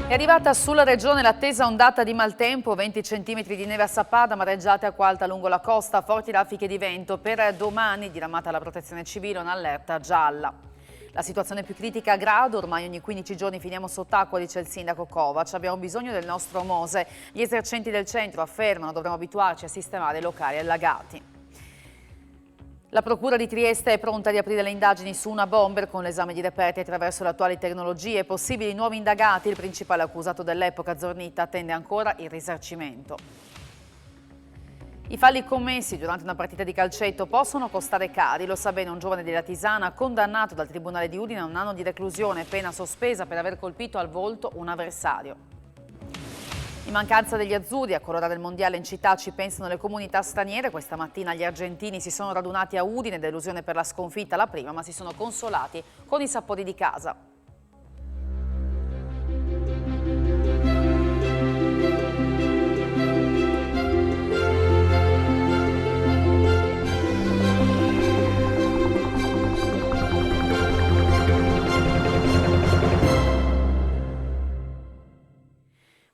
È arrivata sulla regione l'attesa ondata di maltempo, 20 cm di neve a Sappada, mareggiate acqua alta lungo la costa, forti raffiche di vento. Per domani, diramata la protezione civile, un'allerta gialla. La situazione più critica a Grado, ormai ogni 15 giorni finiamo sott'acqua, dice il sindaco Kovac. Abbiamo bisogno del nostro Mose. Gli esercenti del centro affermano dovremo abituarci a sistemare i locali allagati. La Procura di Trieste è pronta a riaprire le indagini su una bomber con l'esame di reperti attraverso le attuali tecnologie. Possibili nuovi indagati, il principale accusato dell'epoca, Zornita, attende ancora il risarcimento. I falli commessi durante una partita di calcetto possono costare cari, lo sa bene un giovane della Tisana condannato dal Tribunale di Udine a 1 anno di reclusione, pena sospesa per aver colpito al volto un avversario. In mancanza degli azzurri, a colorare il mondiale in città ci pensano le comunità straniere. Questa mattina gli argentini si sono radunati a Udine, delusione per la sconfitta alla prima, ma si sono consolati con i sapori di casa.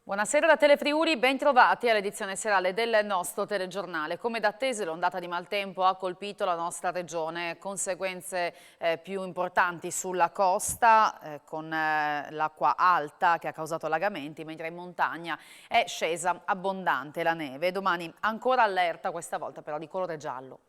Buonasera da Telefriuli, ben trovati all'edizione serale del nostro telegiornale. Come da attese l'ondata di maltempo ha colpito la nostra regione, conseguenze più importanti sulla costa con l'acqua alta che ha causato allagamenti, mentre in montagna è scesa abbondante la neve. Domani ancora allerta, questa volta però di colore giallo.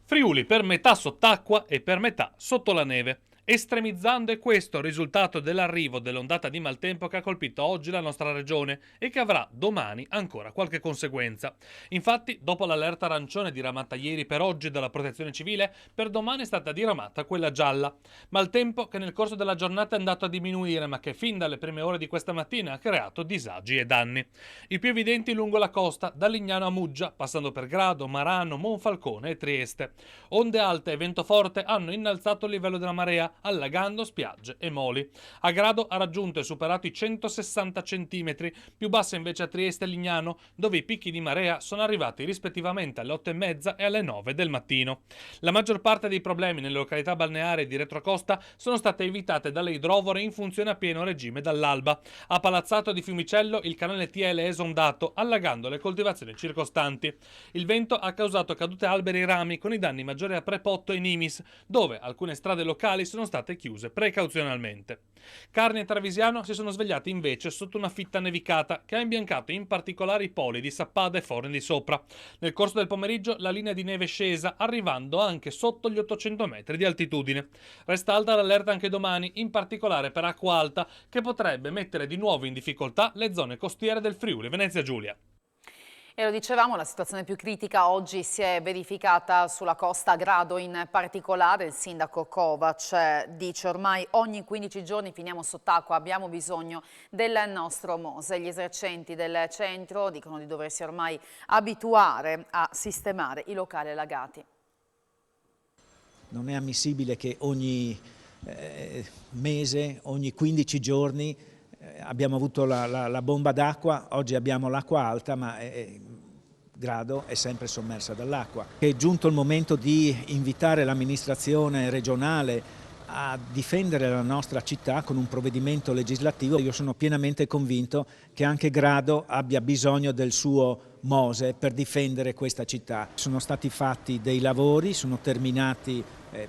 Friuli per metà sott'acqua e per metà sotto la neve. Estremizzando è questo il risultato dell'arrivo dell'ondata di maltempo che ha colpito oggi la nostra regione e che avrà domani ancora qualche conseguenza. Infatti, dopo l'allerta arancione diramata ieri per oggi dalla Protezione Civile, per domani è stata diramata quella gialla. Maltempo che nel corso della giornata è andato a diminuire, ma che fin dalle prime ore di questa mattina ha creato disagi e danni. I più evidenti lungo la costa, da Lignano a Muggia, passando per Grado, Marano, Monfalcone e Trieste. Onde alte e vento forte hanno innalzato il livello della marea, allagando spiagge e moli. A Grado ha raggiunto e superato i 160 cm, più bassa invece a Trieste e Lignano, dove i picchi di marea sono arrivati rispettivamente alle 8:30 e alle 9 del mattino. La maggior parte dei problemi nelle località balneari di retrocosta sono state evitate dalle idrovore in funzione a pieno regime dall'alba. A Palazzato di Fiumicello il canale TL è esondato, allagando le coltivazioni circostanti. Il vento ha causato cadute alberi e rami, con i danni maggiori a Prepotto e Nimis, dove alcune strade locali sono state chiuse precauzionalmente. Carni e Travisiano si sono svegliati invece sotto una fitta nevicata che ha imbiancato in particolare i poli di Sappada e Forni di Sopra. Nel corso del pomeriggio la linea di neve è scesa, arrivando anche sotto gli 800 metri di altitudine. Resta alta l'allerta anche domani, in particolare per acqua alta, che potrebbe mettere di nuovo in difficoltà le zone costiere del Friuli Venezia Giulia. E lo dicevamo, la situazione più critica oggi si è verificata sulla costa a Grado in particolare. Il sindaco Kovac dice ormai ogni 15 giorni finiamo sott'acqua, abbiamo bisogno del nostro Mose. Gli esercenti del centro dicono di doversi ormai abituare a sistemare i locali allagati. Non è ammissibile che ogni mese, ogni 15 giorni abbiamo avuto la bomba d'acqua, oggi abbiamo l'acqua alta, ma Grado è sempre sommersa dall'acqua. È giunto il momento di invitare l'amministrazione regionale a difendere la nostra città con un provvedimento legislativo. Io sono pienamente convinto che anche Grado abbia bisogno del suo Mose per difendere questa città. Sono stati fatti dei lavori, sono terminati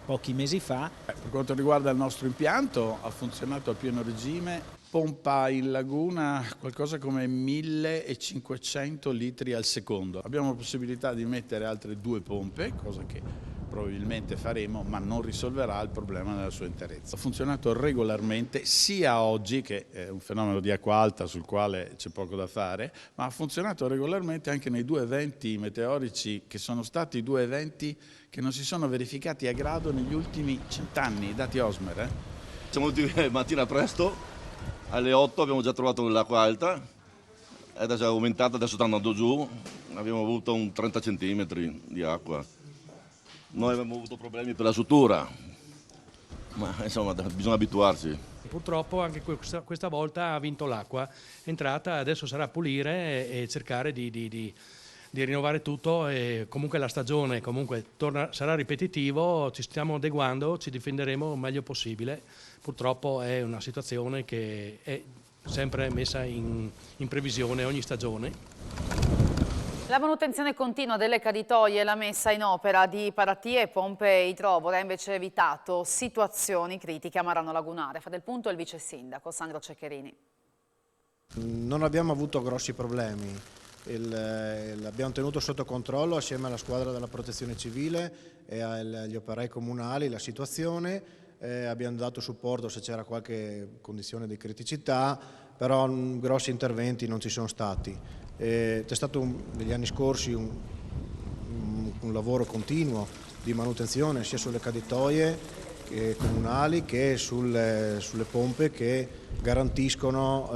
pochi mesi fa. Per quanto riguarda il nostro impianto, ha funzionato a pieno regime. Pompa in laguna qualcosa come 1500 litri al secondo. Abbiamo la possibilità di mettere altre 2 pompe, cosa che probabilmente faremo, ma non risolverà il problema nella sua interezza. Ha funzionato regolarmente sia oggi, che è un fenomeno di acqua alta sul quale c'è poco da fare, ma ha funzionato regolarmente anche nei 2 eventi meteorici che sono stati 2 eventi che non si sono verificati a Grado negli ultimi 100 anni, dati Osmer. Siamo venuti mattina presto. Alle 8 abbiamo già trovato l'acqua alta, è già aumentata, adesso sta andando giù, abbiamo avuto un 30 cm di acqua. Noi abbiamo avuto problemi per la sutura, ma insomma bisogna abituarsi. Purtroppo anche questa volta ha vinto l'acqua, è entrata, adesso sarà pulire e cercare di di rinnovare tutto e comunque la stagione sarà ripetitivo, ci stiamo adeguando, ci difenderemo il meglio possibile. Purtroppo è una situazione che è sempre messa in previsione ogni stagione. La manutenzione continua delle caditoie e la messa in opera di paratie e pompe idrovore ha invece evitato situazioni critiche a Marano Lagunare. Fa del punto il vice sindaco Sandro Ceccherini. Non abbiamo avuto grossi problemi, l'abbiamo tenuto sotto controllo assieme alla squadra della protezione civile e agli operai comunali la situazione, abbiamo dato supporto se c'era qualche condizione di criticità, però grossi interventi non ci sono stati. C'è stato negli anni scorsi un lavoro continuo di manutenzione sia sulle caditoie comunali che sulle pompe che garantiscono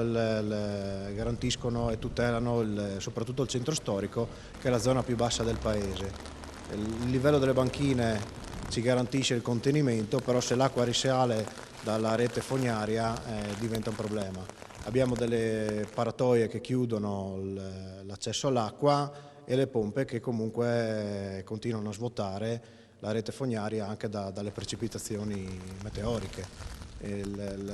e tutelano soprattutto il centro storico, che è la zona più bassa del paese. Il livello delle banchine ci garantisce il contenimento, però se l'acqua risale dalla rete fognaria diventa un problema. Abbiamo delle paratoie che chiudono l'accesso all'acqua e le pompe che comunque continuano a svuotare la rete fognaria anche dalle precipitazioni meteoriche.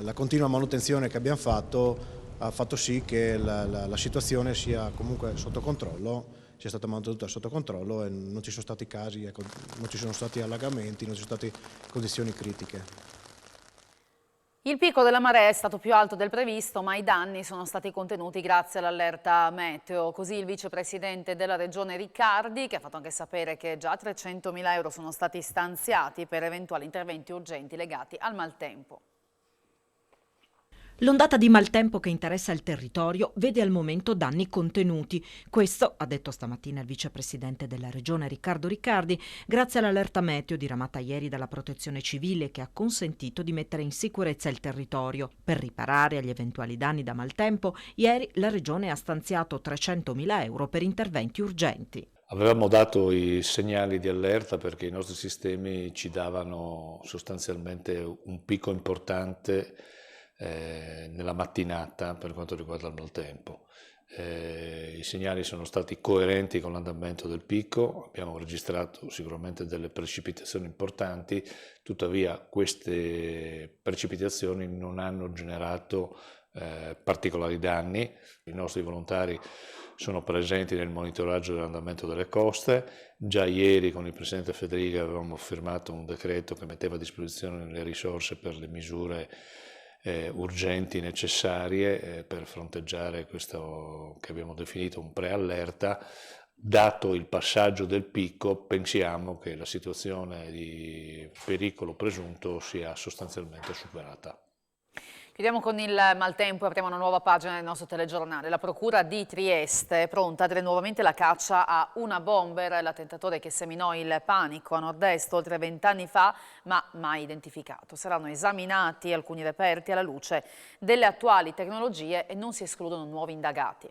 La continua manutenzione che abbiamo fatto ha fatto sì che la situazione sia comunque sotto controllo, sia stata mantenuta sotto controllo e non ci sono stati casi, non ci sono stati allagamenti, non ci sono state condizioni critiche. Il picco della marea è stato più alto del previsto, ma i danni sono stati contenuti grazie all'allerta meteo. Così il vicepresidente della regione Riccardi, che ha fatto anche sapere che già 300.000 euro sono stati stanziati per eventuali interventi urgenti legati al maltempo. L'ondata di maltempo che interessa il territorio vede al momento danni contenuti. Questo, ha detto stamattina il vicepresidente della regione Riccardo Riccardi, grazie all'allerta meteo diramata ieri dalla Protezione Civile che ha consentito di mettere in sicurezza il territorio. Per riparare agli eventuali danni da maltempo, ieri la regione ha stanziato 300.000 euro per interventi urgenti. Avevamo dato i segnali di allerta perché i nostri sistemi ci davano sostanzialmente un picco importante nella mattinata per quanto riguarda il maltempo. I segnali sono stati coerenti con l'andamento del picco, abbiamo registrato sicuramente delle precipitazioni importanti, tuttavia queste precipitazioni non hanno generato particolari danni. I nostri volontari sono presenti nel monitoraggio dell'andamento delle coste. Già ieri con il Presidente Federica avevamo firmato un decreto che metteva a disposizione le risorse per le misure urgenti necessarie per fronteggiare questo che abbiamo definito un preallerta. Dato il passaggio del picco, pensiamo che la situazione di pericolo presunto sia sostanzialmente superata. Chiudiamo con il maltempo e apriamo una nuova pagina del nostro telegiornale. La Procura di Trieste è pronta a dare nuovamente la caccia a una bomber, l'attentatore che seminò il panico a nord-est oltre 20 anni fa, ma mai identificato. Saranno esaminati alcuni reperti alla luce delle attuali tecnologie e non si escludono nuovi indagati.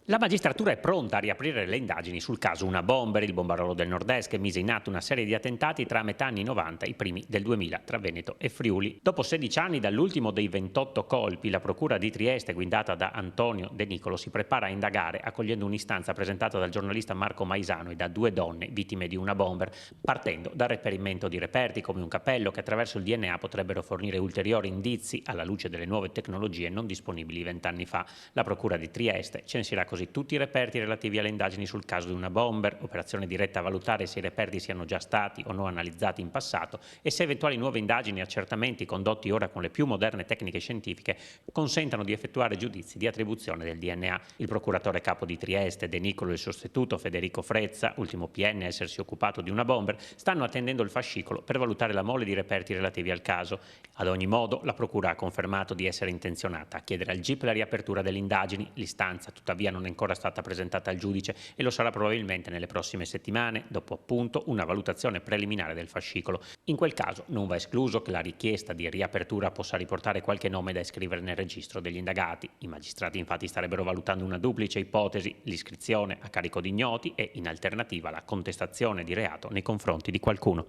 La magistratura è pronta a riaprire le indagini sul caso Una Bomber, il bombarolo del nord-est che mise in atto una serie di attentati tra metà anni 90 e i primi del 2000 tra Veneto e Friuli. Dopo 16 anni dall'ultimo dei 28 colpi, la Procura di Trieste, guidata da Antonio De Nicolo, si prepara a indagare accogliendo un'istanza presentata dal giornalista Marco Maisano e da 2 donne vittime di una bomber, partendo dal reperimento di reperti come un cappello che attraverso il DNA potrebbero fornire ulteriori indizi alla luce delle nuove tecnologie non disponibili 20 anni fa. La Procura di Trieste censirà così tutti i reperti relativi alle indagini sul caso di una bomber, operazione diretta a valutare se i reperti siano già stati o no analizzati in passato e se eventuali nuove indagini e accertamenti condotti ora con le più moderne tecniche scientifiche consentano di effettuare giudizi di attribuzione del DNA. Il procuratore capo di Trieste, De Nicolo, e il sostituto Federico Frezza, ultimo PN a essersi occupato di una bomber, stanno attendendo il fascicolo per valutare la mole di reperti relativi al caso. Ad ogni modo, la Procura ha confermato di essere intenzionata a chiedere al GIP la riapertura delle indagini. L'istanza, tuttavia, non è ancora stata presentata al giudice e lo sarà probabilmente nelle prossime settimane, dopo appunto una valutazione preliminare del fascicolo. In quel caso non va escluso che la richiesta di riapertura possa riportare qualche nome da iscrivere nel registro degli indagati. I magistrati infatti starebbero valutando una duplice ipotesi, l'iscrizione a carico di ignoti e, in alternativa, la contestazione di reato nei confronti di qualcuno.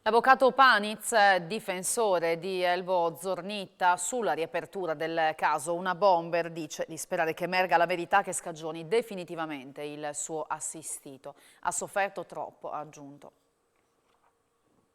L'avvocato Paniz, difensore di Elvo Zornitta, sulla riapertura del caso Una Bomber, dice di sperare che emerga la verità che scagioni definitivamente il suo assistito. Ha sofferto troppo, ha aggiunto.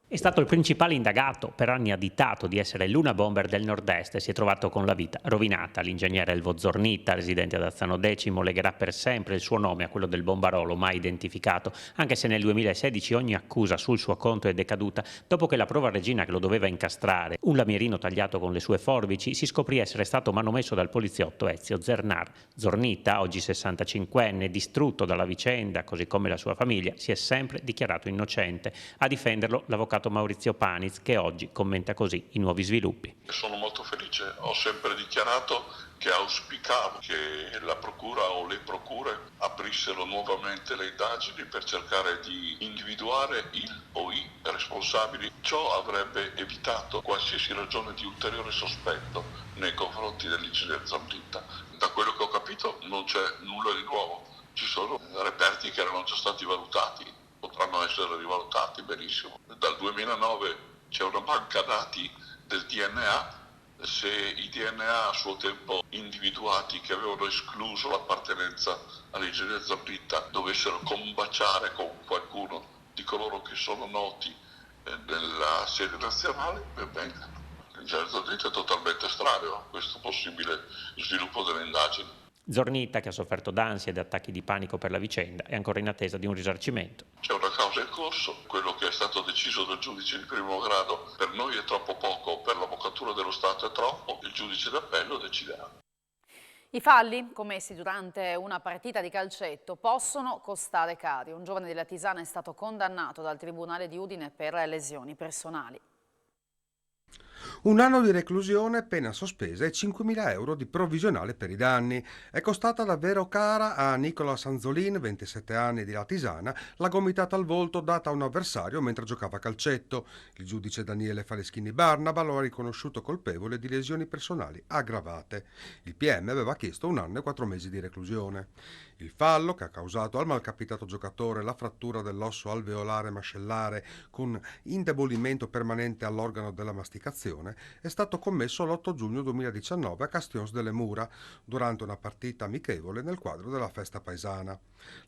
È stato il principale indagato, per anni additato di essere l'Una Bomber del Nord-Est e si è trovato con la vita rovinata. L'ingegnere Elvo Zornitta, residente ad Azzano X, legherà per sempre il suo nome a quello del bombarolo mai identificato, anche se nel 2016 ogni accusa sul suo conto è decaduta dopo che la prova regina che lo doveva incastrare, un lamierino tagliato con le sue forbici, si scoprì essere stato manomesso dal poliziotto Ezio Zernar. Zornitta, oggi 65enne, distrutto dalla vicenda, così come la sua famiglia, si è sempre dichiarato innocente. A difenderlo l'avvocato Maurizio Paniz, che oggi commenta così i nuovi sviluppi. Sono molto felice, ho sempre dichiarato che auspicavo che la procura o le procure aprissero nuovamente le indagini per cercare di individuare il o i responsabili. Ciò avrebbe evitato qualsiasi ragione di ulteriore sospetto nei confronti dell'ingegnere Zornitta. Da quello che ho capito non c'è nulla di nuovo, ci sono reperti che erano già stati valutati, potranno essere rivalutati benissimo. Dal 2009 c'è una banca dati del DNA, se i DNA a suo tempo individuati che avevano escluso l'appartenenza all'ingegnere Zornitta dovessero combaciare con qualcuno di coloro che sono noti nella sede nazionale, ben venga. L'ingegnere Zornitta è totalmente estraneo a questo possibile sviluppo delle indagini. Zornitta, che ha sofferto d'ansia ed attacchi di panico per la vicenda, è ancora in attesa di un risarcimento. C'è una causa in corso, quello che è stato deciso dal giudice di primo grado per noi è troppo poco, per l'avvocatura dello Stato è troppo, il giudice d'appello deciderà. I falli commessi durante una partita di calcetto possono costare cari. Un giovane della Tisana è stato condannato dal Tribunale di Udine per lesioni personali. 1 anno di reclusione, pena sospesa e 5.000 euro di provvisionale per i danni. È costata davvero cara a Nicola Sanzolin, 27 anni, di Latisana, la gomitata al volto data a un avversario mentre giocava a calcetto. Il giudice Daniele Faleschini Barnaba lo ha riconosciuto colpevole di lesioni personali aggravate. Il PM aveva chiesto 1 anno e 4 mesi di reclusione. Il fallo, che ha causato al malcapitato giocatore la frattura dell'osso alveolare mascellare con indebolimento permanente all'organo della masticazione, è stato commesso l'8 giugno 2019 a Castions delle Mura, durante una partita amichevole nel quadro della festa paesana.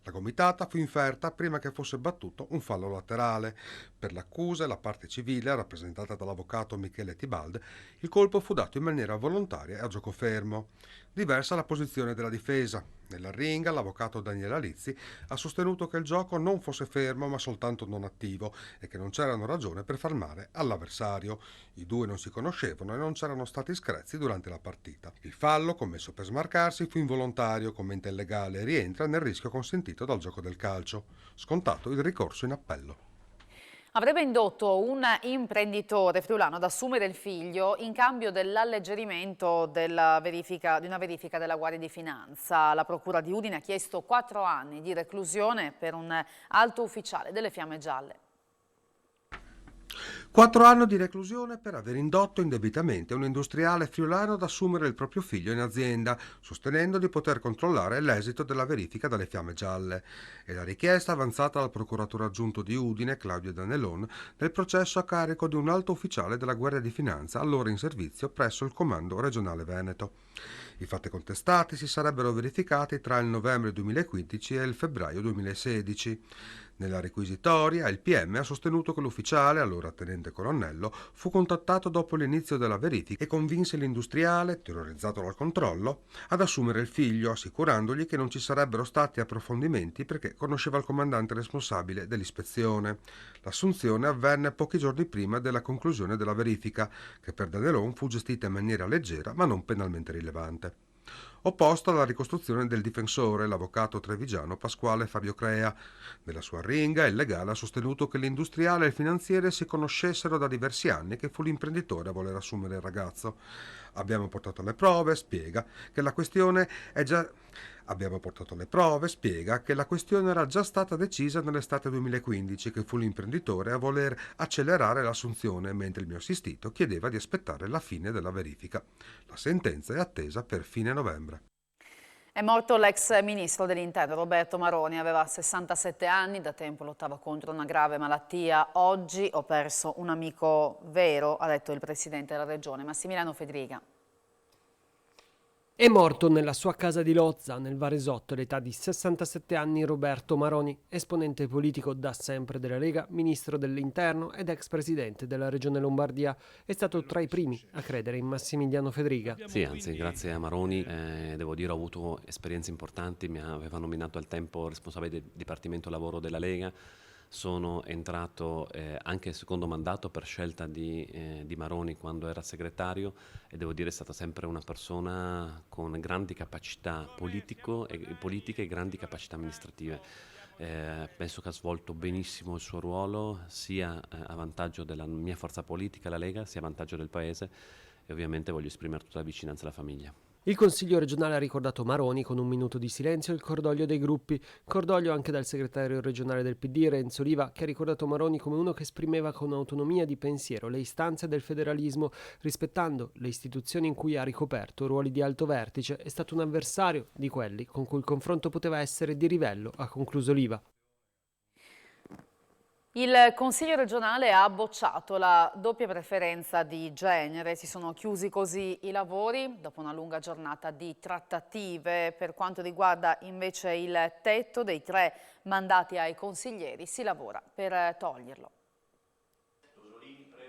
La gomitata fu inferta prima che fosse battuto un fallo laterale. Per l'accusa e la parte civile, rappresentata dall'avvocato Michele Tibald, il colpo fu dato in maniera volontaria e a gioco fermo. Diversa la posizione della difesa. Nella ringa l'avvocato Daniele Alizzi ha sostenuto che il gioco non fosse fermo ma soltanto non attivo e che non c'erano ragioni per far male all'avversario. I due non si conoscevano e non c'erano stati screzi durante la partita. Il fallo, commesso per smarcarsi, fu involontario, commenta il legale, e rientra nel rischio consentito dal gioco del calcio. Scontato il ricorso in appello. Avrebbe indotto un imprenditore friulano ad assumere il figlio in cambio dell'alleggerimento di una verifica della Guardia di Finanza. La Procura di Udine ha chiesto 4 anni di reclusione per un alto ufficiale delle Fiamme Gialle. 4 anni di reclusione per aver indotto indebitamente un industriale friulano ad assumere il proprio figlio in azienda, sostenendo di poter controllare l'esito della verifica dalle Fiamme Gialle. È la richiesta avanzata dal procuratore aggiunto di Udine, Claudio Danelon, nel processo a carico di un alto ufficiale della Guardia di Finanza, allora in servizio presso il Comando Regionale Veneto. I fatti contestati si sarebbero verificati tra il novembre 2015 e il febbraio 2016. Nella requisitoria il PM ha sostenuto che l'ufficiale, allora tenente colonnello, fu contattato dopo l'inizio della verifica e convinse l'industriale, terrorizzato dal controllo, ad assumere il figlio, assicurandogli che non ci sarebbero stati approfondimenti perché conosceva il comandante responsabile dell'ispezione. L'assunzione avvenne pochi giorni prima della conclusione della verifica, che per Danelon fu gestita in maniera leggera ma non penalmente rilevante. Opposto alla ricostruzione del difensore, l'avvocato trevigiano Pasquale Fabio Crea. Nella sua ringa il legale ha sostenuto che l'industriale e il finanziere si conoscessero da diversi anni e che fu l'imprenditore a voler assumere il ragazzo. Abbiamo portato le prove, spiega che la questione era già stata decisa nell'estate 2015, che fu l'imprenditore a voler accelerare l'assunzione, mentre il mio assistito chiedeva di aspettare la fine della verifica. La sentenza è attesa per fine novembre. È morto l'ex ministro dell'Interno Roberto Maroni, aveva 67 anni, da tempo lottava contro una grave malattia. Oggi ho perso un amico vero, ha detto il presidente della regione, Massimiliano Fedriga. È morto nella sua casa di Lozza, nel Varesotto, all'età di 67 anni, Roberto Maroni, esponente politico da sempre della Lega, ministro dell'Interno ed ex presidente della regione Lombardia. È stato tra i primi a credere in Massimiliano Fedriga. Sì, anzi, grazie a Maroni, devo dire, ho avuto esperienze importanti. Mi aveva nominato al tempo responsabile del Dipartimento Lavoro della Lega. Sono entrato anche secondo mandato per scelta di Maroni quando era segretario e devo dire è stata sempre una persona con grandi capacità politiche e grandi capacità amministrative. Penso che ha svolto benissimo il suo ruolo sia a vantaggio della mia forza politica, la Lega, sia a vantaggio del Paese e ovviamente voglio esprimere tutta la vicinanza alla famiglia. Il Consiglio regionale ha ricordato Maroni con un minuto di silenzio e il cordoglio dei gruppi. Cordoglio anche dal segretario regionale del PD, Renzo Riva, che ha ricordato Maroni come uno che esprimeva con autonomia di pensiero le istanze del federalismo, rispettando le istituzioni in cui ha ricoperto ruoli di alto vertice. È stato un avversario di quelli con cui il confronto poteva essere di livello, ha concluso Riva. Il Consiglio regionale ha bocciato la doppia preferenza di genere, si sono chiusi così i lavori dopo una lunga giornata di trattative. Per quanto riguarda invece il tetto dei 3 mandati ai consiglieri, si lavora per toglierlo.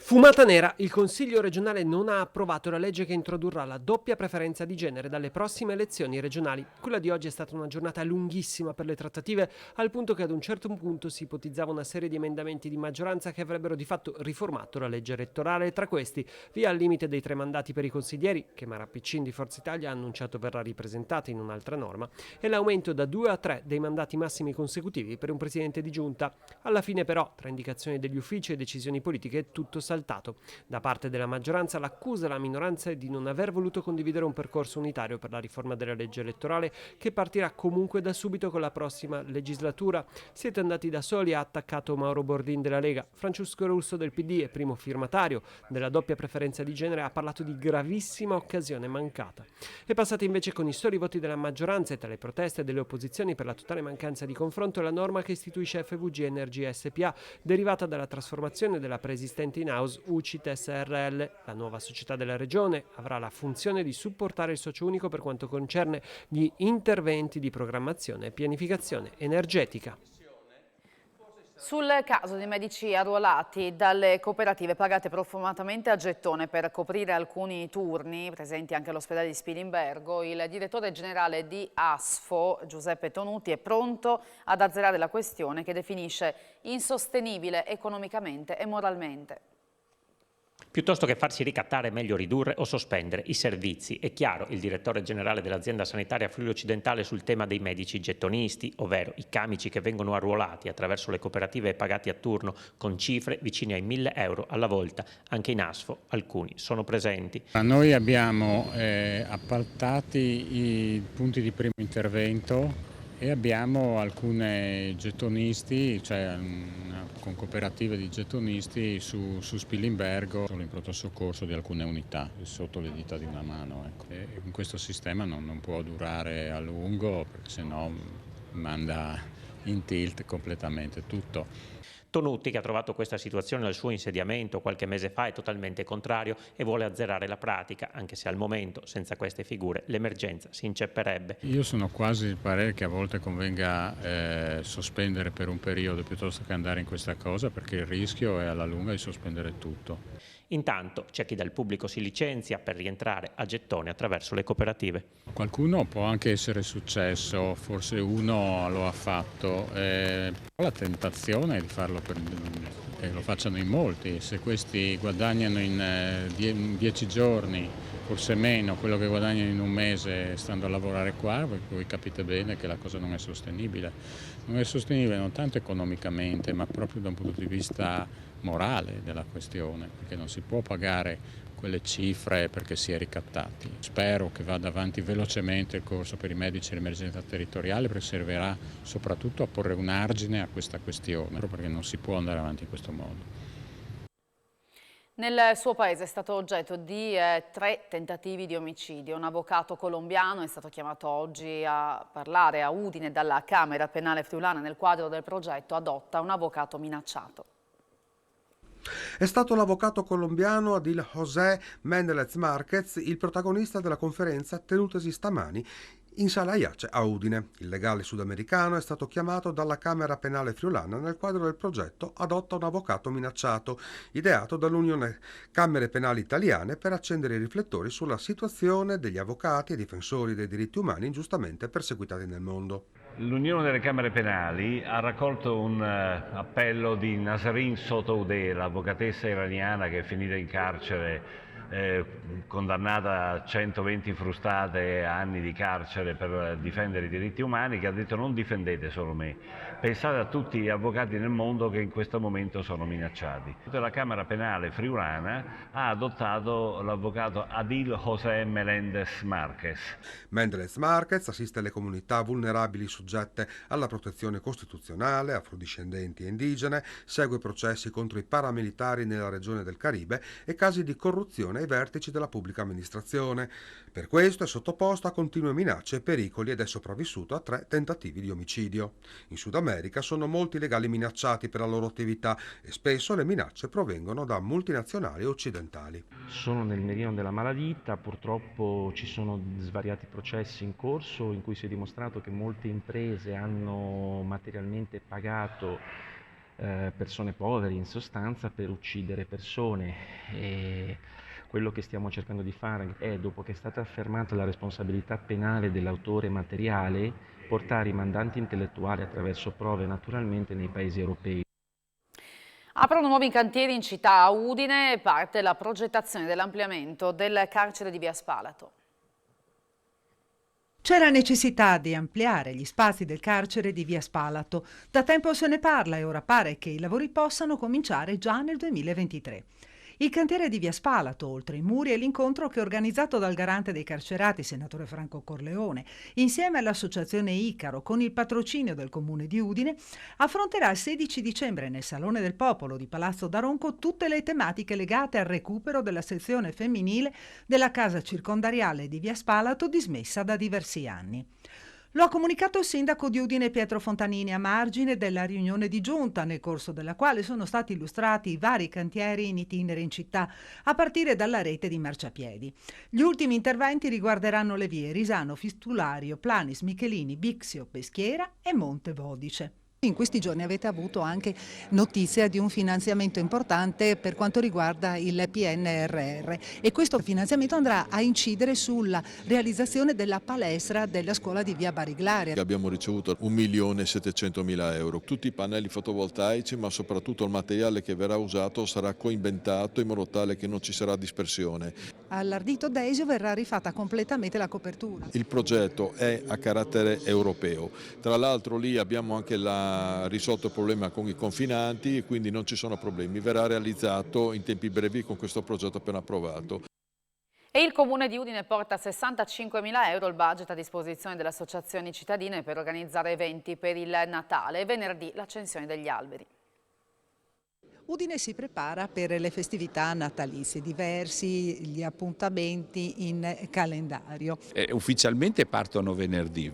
Fumata nera, il Consiglio regionale non ha approvato la legge che introdurrà la doppia preferenza di genere dalle prossime elezioni regionali. Quella di oggi è stata una giornata lunghissima per le trattative, al punto che ad un certo punto si ipotizzava una serie di emendamenti di maggioranza che avrebbero di fatto riformato la legge elettorale. Tra questi, via al limite dei 3 mandati per i consiglieri, che Mara Piccin di Forza Italia ha annunciato verrà ripresentata in un'altra norma, e l'aumento da 2 a 3 dei mandati massimi consecutivi per un presidente di giunta. Alla fine però, tra indicazioni degli uffici e decisioni politiche, è tutto saltato. Da parte della maggioranza l'accusa alla minoranza è di non aver voluto condividere un percorso unitario per la riforma della legge elettorale che partirà comunque da subito con la prossima legislatura. Siete andati da soli, ha attaccato Mauro Bordin della Lega. Francesco Russo del PD, e primo firmatario della doppia preferenza di genere, ha parlato di gravissima occasione mancata. È passata invece con i soli voti della maggioranza e tra le proteste delle opposizioni per la totale mancanza di confronto la norma che istituisce FVG Energia SPA, derivata dalla trasformazione della preesistente in house UCIT SRL. La nuova società della regione avrà la funzione di supportare il socio unico per quanto concerne gli interventi di programmazione e pianificazione energetica. Sul caso di medici arruolati dalle cooperative pagate profumatamente a gettone per coprire alcuni turni, presenti anche all'ospedale di Spilimbergo, il direttore generale di ASFO, Giuseppe Tonuti, è pronto ad azzerare la questione che definisce insostenibile economicamente e moralmente. Piuttosto che farsi ricattare è meglio ridurre o sospendere i servizi. È chiaro il direttore generale dell'azienda sanitaria Friuli Occidentale sul tema dei medici gettonisti, ovvero i camici che vengono arruolati attraverso le cooperative e pagati a turno con cifre vicine ai 1.000 euro alla volta. Anche in ASFO alcuni sono presenti. Noi abbiamo appaltati i punti di primo intervento e abbiamo alcune gettonisti, cioè con cooperative di gettonisti su Spilimbergo, solo in pronto soccorso di alcune unità, sotto le dita di una mano. Ecco. E in questo sistema non può durare a lungo perché sennò manda in tilt completamente tutto. Tonuti, che ha trovato questa situazione al suo insediamento qualche mese fa, è totalmente contrario e vuole azzerare la pratica, anche se al momento, senza queste figure, l'emergenza si incepperebbe. Io sono quasi il parere che a volte convenga sospendere per un periodo piuttosto che andare in questa cosa, perché il rischio è alla lunga di sospendere tutto. Intanto c'è chi dal pubblico si licenzia per rientrare a gettone attraverso le cooperative. Qualcuno può anche essere successo, forse uno lo ha fatto. La tentazione è di farlo che lo facciano in molti. Se questi guadagnano in 10 giorni, forse meno, quello che guadagnano in un mese stando a lavorare qua, voi capite bene che la cosa non è sostenibile. Non è sostenibile non tanto economicamente, ma proprio da un punto di vista morale della questione, perché non si può pagare quelle cifre perché si è ricattati. Spero che vada avanti velocemente il corso per i medici dell'emergenza territoriale, perché servirà soprattutto a porre un argine a questa questione, perché non si può andare avanti in questo modo. Nel suo paese è stato oggetto di 3 tentativi di omicidio. Un avvocato colombiano è stato chiamato oggi a parlare a Udine dalla Camera Penale friulana nel quadro del progetto Adotta un avvocato minacciato. È stato l'avvocato colombiano Adil José Méndez Márquez il protagonista della conferenza tenutasi stamani in Sala Iace a Udine. Il legale sudamericano è stato chiamato dalla Camera Penale friulana nel quadro del progetto Adotta un avvocato minacciato, ideato dall'Unione Camere Penali Italiane per accendere i riflettori sulla situazione degli avvocati e difensori dei diritti umani ingiustamente perseguitati nel mondo. L'Unione delle Camere Penali ha raccolto un appello di Nasrin Sotoudeh, l'avvocatessa iraniana che è finita in carcere, condannata a 120 frustate e anni di carcere per difendere i diritti umani, che ha detto: non difendete solo me, pensate a tutti gli avvocati nel mondo che in questo momento sono minacciati. La Camera Penale friulana ha adottato l'avvocato Adil José Méndez Márquez. Méndez Márquez assiste le comunità vulnerabili soggette alla protezione costituzionale, afrodiscendenti e indigene, segue processi contro i paramilitari nella regione del Caribe e casi di corruzione ai vertici della pubblica amministrazione. Per questo è sottoposto a continue minacce e pericoli ed è sopravvissuto a 3 tentativi di omicidio. In Sud America sono molti legali minacciati per la loro attività e spesso le minacce provengono da multinazionali occidentali. Sono nel meridione della malavita, purtroppo ci sono svariati processi in corso in cui si è dimostrato che molte imprese hanno materialmente pagato persone povere in sostanza per uccidere persone. E quello che stiamo cercando di fare è, dopo che è stata affermata la responsabilità penale dell'autore materiale, portare i mandanti intellettuali attraverso prove naturalmente nei paesi europei. Aprono nuovi cantieri in città. A Udine parte la progettazione dell'ampliamento del carcere di Via Spalato. C'è la necessità di ampliare gli spazi del carcere di Via Spalato. Da tempo se ne parla e ora pare che i lavori possano cominciare già nel 2023. Il cantiere di Via Spalato, oltre i muri, è l'incontro che è organizzato dal garante dei carcerati, senatore Franco Corleone, insieme all'associazione Icaro, con il patrocinio del comune di Udine, affronterà il 16 dicembre nel Salone del Popolo di Palazzo d'Aronco tutte le tematiche legate al recupero della sezione femminile della casa circondariale di Via Spalato, dismessa da diversi anni. Lo ha comunicato il sindaco di Udine Pietro Fontanini a margine della riunione di giunta, nel corso della quale sono stati illustrati i vari cantieri in itinere in città, a partire dalla rete di marciapiedi. Gli ultimi interventi riguarderanno le vie Risano, Fistulario, Planis, Michelini, Bixio, Peschiera e Monte Vodice. In questi giorni avete avuto anche notizia di un finanziamento importante per quanto riguarda il PNRR e questo finanziamento andrà a incidere sulla realizzazione della palestra della scuola di Via Bariglaria. Abbiamo ricevuto 1.700.000 euro, tutti i pannelli fotovoltaici, ma soprattutto il materiale che verrà usato sarà coinventato in modo tale che non ci sarà dispersione. All'Ardito Desio verrà rifatta completamente la copertura. Il progetto è a carattere europeo, tra l'altro lì abbiamo anche risolto il problema con i confinanti e quindi non ci sono problemi, verrà realizzato in tempi brevi con questo progetto appena approvato. E il Comune di Udine porta 65.000 euro il budget a disposizione delle associazioni cittadine per organizzare eventi per il Natale e venerdì l'accensione degli alberi. Udine si prepara per le festività natalizie, diversi gli appuntamenti in calendario. Ufficialmente partono venerdì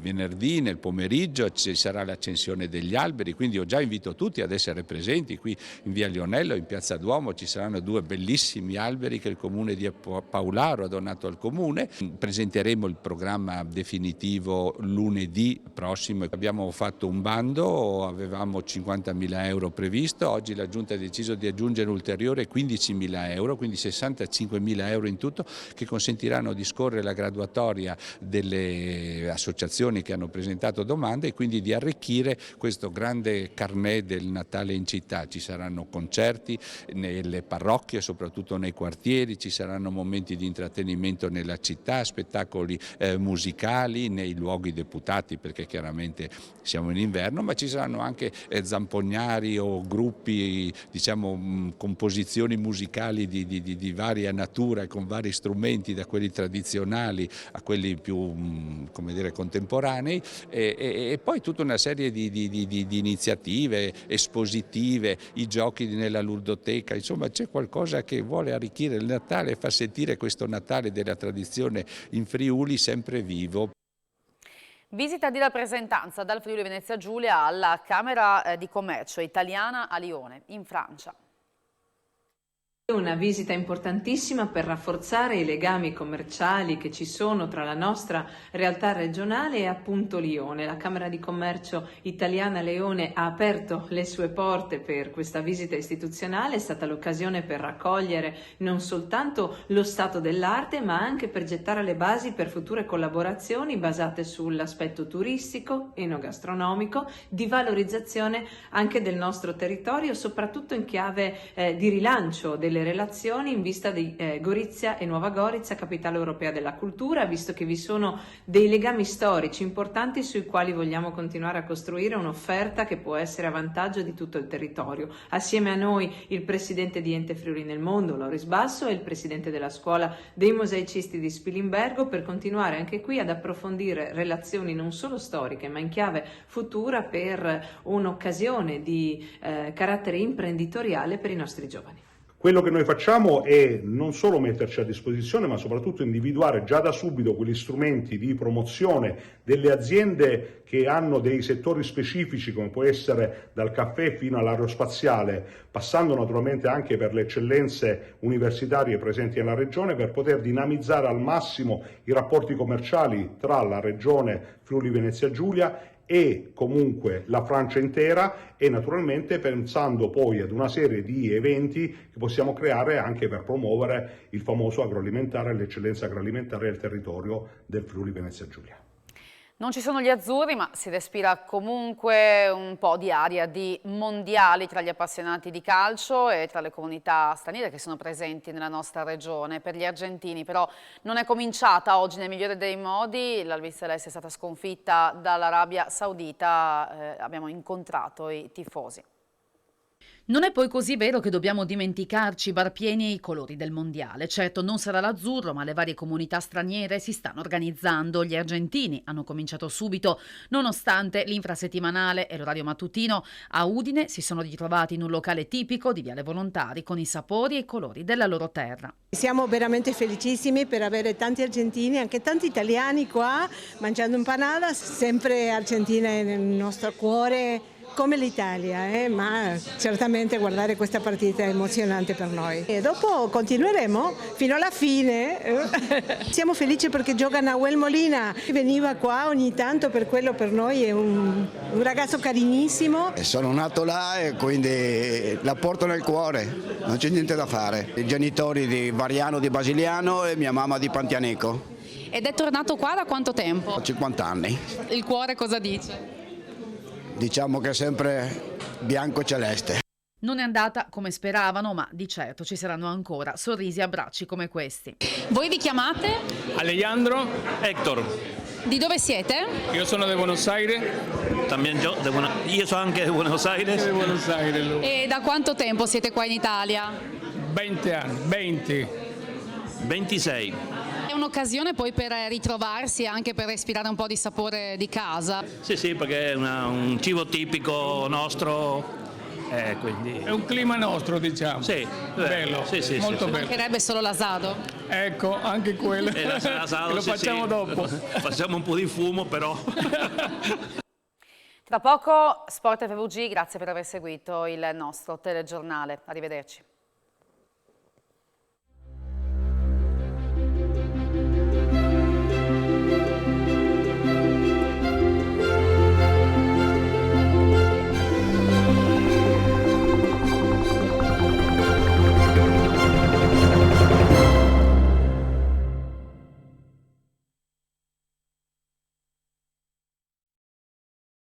nel pomeriggio ci sarà l'accensione degli alberi, quindi io già invito tutti ad essere presenti qui in via Lionello, in piazza Duomo ci saranno 2 bellissimi alberi che il comune di Paularo ha donato al comune. Presenteremo il programma definitivo lunedì prossimo, abbiamo fatto un bando, avevamo 50.000 euro previsto, oggi la Giunta ha deciso di aggiungere ulteriore 15.000 euro, quindi 65.000 euro in tutto, che consentiranno di scorrere la graduatoria delle associazioni che hanno presentato domande e quindi di arricchire questo grande carnet del Natale in città. Ci saranno concerti nelle parrocchie, soprattutto nei quartieri, ci saranno momenti di intrattenimento nella città, spettacoli musicali nei luoghi deputati, perché chiaramente siamo in inverno, ma ci saranno anche zampognari o gruppi, diciamo, abbiamo composizioni musicali di varia natura, con vari strumenti, da quelli tradizionali a quelli più come dire, contemporanei, e poi tutta una serie di iniziative espositive, i giochi nella ludoteca, insomma c'è qualcosa che vuole arricchire il Natale e fa sentire questo Natale della tradizione in Friuli sempre vivo. Visita di rappresentanza dal Friuli Venezia Giulia alla Camera di Commercio italiana a Lione, in Francia. Una visita importantissima per rafforzare i legami commerciali che ci sono tra la nostra realtà regionale e appunto Lione. La Camera di Commercio italiana Lione ha aperto le sue porte per questa visita istituzionale, è stata l'occasione per raccogliere non soltanto lo stato dell'arte, ma anche per gettare le basi per future collaborazioni basate sull'aspetto turistico, enogastronomico, di valorizzazione anche del nostro territorio, soprattutto in chiave di rilancio delle relazioni in vista di Gorizia e Nuova Gorizia, capitale europea della cultura, visto che vi sono dei legami storici importanti sui quali vogliamo continuare a costruire un'offerta che può essere a vantaggio di tutto il territorio. Assieme a noi il presidente di Ente Friuli nel Mondo, Loris Basso, e il presidente della scuola dei mosaicisti di Spilimbergo, per continuare anche qui ad approfondire relazioni non solo storiche ma in chiave futura per un'occasione di carattere imprenditoriale per i nostri giovani. Quello che noi facciamo è non solo metterci a disposizione, ma soprattutto individuare già da subito quegli strumenti di promozione delle aziende che hanno dei settori specifici, come può essere dal caffè fino all'aerospaziale, passando naturalmente anche per le eccellenze universitarie presenti nella regione, per poter dinamizzare al massimo i rapporti commerciali tra la regione Friuli Venezia Giulia e comunque la Francia intera, e naturalmente pensando poi ad una serie di eventi che possiamo creare anche per promuovere il famoso agroalimentare e l'eccellenza agroalimentare del territorio del Friuli Venezia Giulia. Non ci sono gli azzurri, ma si respira comunque un po' di aria di mondiali tra gli appassionati di calcio e tra le comunità straniere che sono presenti nella nostra regione. Per gli argentini però non è cominciata oggi nel migliore dei modi, l'Albi Celeste è stata sconfitta dall'Arabia Saudita, abbiamo incontrato i tifosi. Non è poi così vero che dobbiamo dimenticarci i bar pieni e i colori del mondiale. Certo, non sarà l'azzurro, ma le varie comunità straniere si stanno organizzando. Gli argentini hanno cominciato subito, nonostante l'infrasettimanale e l'orario mattutino. A Udine si sono ritrovati in un locale tipico di Viale Volontari con i sapori e i colori della loro terra. Siamo veramente felicissimi per avere tanti argentini, anche tanti italiani qua, mangiando empanada, sempre Argentina è nel nostro cuore, come l'Italia, ma certamente guardare questa partita è emozionante per noi. E dopo continueremo fino alla fine. Siamo felici perché gioca Nahuel Molina, veniva qua ogni tanto, per quello per noi è un ragazzo carinissimo. Sono nato là e quindi la porto nel cuore, non c'è niente da fare. I genitori di Variano di Basiliano e mia mamma di Pantianeco. Ed è tornato qua da quanto tempo? 50 anni. Il cuore cosa dice? Diciamo che è sempre bianco e celeste. Non è andata come speravano, ma di certo ci saranno ancora sorrisi e abbracci come questi. Voi vi chiamate? Alejandro, Héctor. Di dove siete? Io sono di Buenos Aires. También io sono anche di Buenos Aires. E da quanto tempo siete qua in Italia? 20 anni, 20. 26. È un'occasione poi per ritrovarsi, anche per respirare un po' di sapore di casa. Sì, perché è un cibo tipico nostro, quindi... È un clima nostro, diciamo. Sì, bello, sì, molto bello. Mancherebbe solo l'asado. Ecco, anche quello. L'asado, lo facciamo dopo. Facciamo un po' di fumo, però. Tra poco Sport FVG, grazie per aver seguito il nostro telegiornale. Arrivederci.